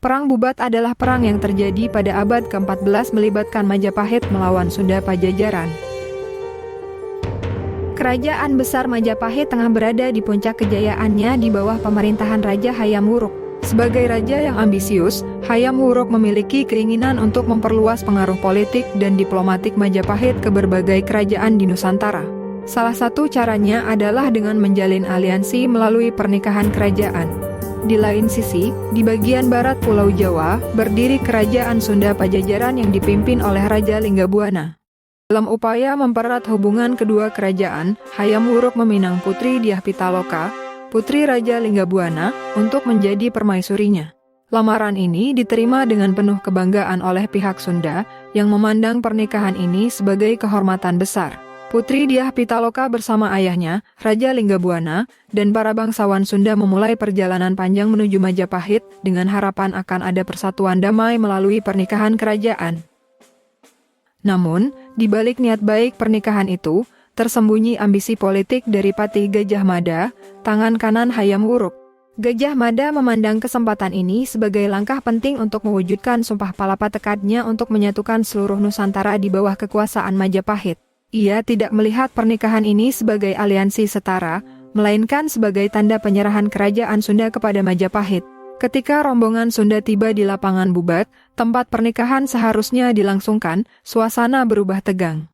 Perang Bubat adalah perang yang terjadi pada abad ke-14 melibatkan Majapahit melawan Sunda Pajajaran. Kerajaan besar Majapahit tengah berada di puncak kejayaannya di bawah pemerintahan Raja Hayam Wuruk. Sebagai raja yang ambisius, Hayam Wuruk memiliki keinginan untuk memperluas pengaruh politik dan diplomatik Majapahit ke berbagai kerajaan di Nusantara. Salah satu caranya adalah dengan menjalin aliansi melalui pernikahan kerajaan. Di lain sisi, di bagian barat Pulau Jawa, berdiri Kerajaan Sunda Pajajaran yang dipimpin oleh Raja Linggabuana. Dalam upaya mempererat hubungan kedua kerajaan, Hayam Wuruk meminang Putri Dyah Pitaloka, putri Raja Linggabuana, untuk menjadi permaisurinya. Lamaran ini diterima dengan penuh kebanggaan oleh pihak Sunda, yang memandang pernikahan ini sebagai kehormatan besar. Putri Dyah Pitaloka bersama ayahnya, Raja Linggabuana, dan para bangsawan Sunda memulai perjalanan panjang menuju Majapahit dengan harapan akan ada persatuan damai melalui pernikahan kerajaan. Namun, di balik niat baik pernikahan itu, tersembunyi ambisi politik dari Patih Gajah Mada, tangan kanan Hayam Wuruk. Gajah Mada memandang kesempatan ini sebagai langkah penting untuk mewujudkan sumpah palapa tekadnya untuk menyatukan seluruh Nusantara di bawah kekuasaan Majapahit. Ia tidak melihat pernikahan ini sebagai aliansi setara, melainkan sebagai tanda penyerahan kerajaan Sunda kepada Majapahit. Ketika rombongan Sunda tiba di lapangan Bubat, tempat pernikahan seharusnya dilangsungkan, suasana berubah tegang.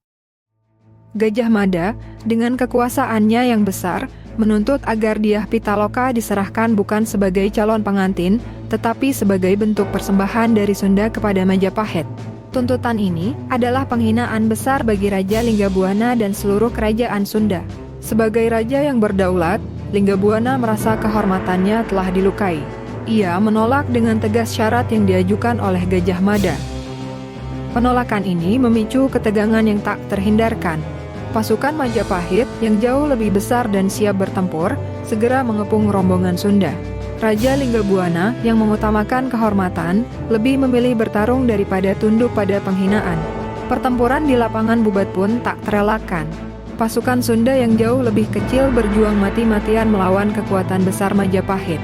Gajah Mada, dengan kekuasaannya yang besar, menuntut agar Dyah Pitaloka diserahkan bukan sebagai calon pengantin, tetapi sebagai bentuk persembahan dari Sunda kepada Majapahit. Tuntutan ini adalah penghinaan besar bagi Raja Linggabuana dan seluruh kerajaan Sunda. Sebagai raja yang berdaulat, Linggabuana merasa kehormatannya telah dilukai. Ia menolak dengan tegas syarat yang diajukan oleh Gajah Mada. Penolakan ini memicu ketegangan yang tak terhindarkan. Pasukan Majapahit yang jauh lebih besar dan siap bertempur, segera mengepung rombongan Sunda. Raja Linggabuana yang mengutamakan kehormatan, lebih memilih bertarung daripada tunduk pada penghinaan. Pertempuran di lapangan Bubat pun tak terelakkan. Pasukan Sunda yang jauh lebih kecil berjuang mati-matian melawan kekuatan besar Majapahit.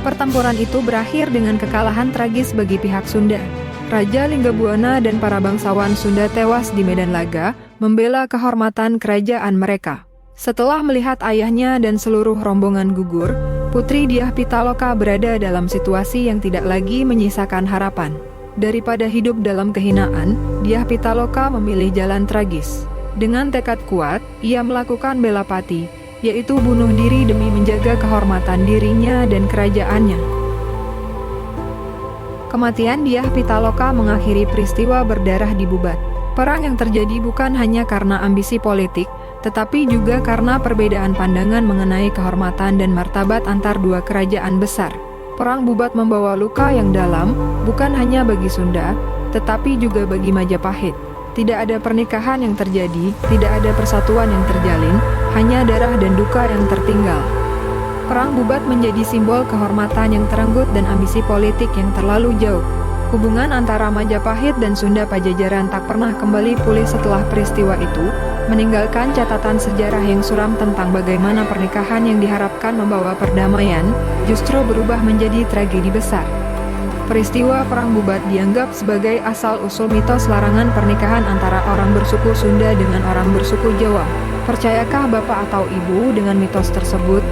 Pertempuran itu berakhir dengan kekalahan tragis bagi pihak Sunda. Raja Linggabuana dan para bangsawan Sunda tewas di medan laga, membela kehormatan kerajaan mereka. Setelah melihat ayahnya dan seluruh rombongan gugur, Putri Dyah Pitaloka berada dalam situasi yang tidak lagi menyisakan harapan. Daripada hidup dalam kehinaan, Dyah Pitaloka memilih jalan tragis. Dengan tekad kuat, ia melakukan bela pati, yaitu bunuh diri demi menjaga kehormatan dirinya dan kerajaannya. Kematian Dyah Pitaloka mengakhiri peristiwa berdarah di Bubat. Perang yang terjadi bukan hanya karena ambisi politik, tetapi juga karena perbedaan pandangan mengenai kehormatan dan martabat antar dua kerajaan besar. Perang Bubat membawa luka yang dalam, bukan hanya bagi Sunda, tetapi juga bagi Majapahit. Tidak ada pernikahan yang terjadi, tidak ada persatuan yang terjalin, hanya darah dan duka yang tertinggal. Perang Bubat menjadi simbol kehormatan yang terenggut dan ambisi politik yang terlalu jauh. Hubungan antara Majapahit dan Sunda Pajajaran tak pernah kembali pulih setelah peristiwa itu, meninggalkan catatan sejarah yang suram tentang bagaimana pernikahan yang diharapkan membawa perdamaian, justru berubah menjadi tragedi besar. Peristiwa Perang Bubat dianggap sebagai asal-usul mitos larangan pernikahan antara orang bersuku Sunda dengan orang bersuku Jawa. Percayakah Bapak atau Ibu dengan mitos tersebut?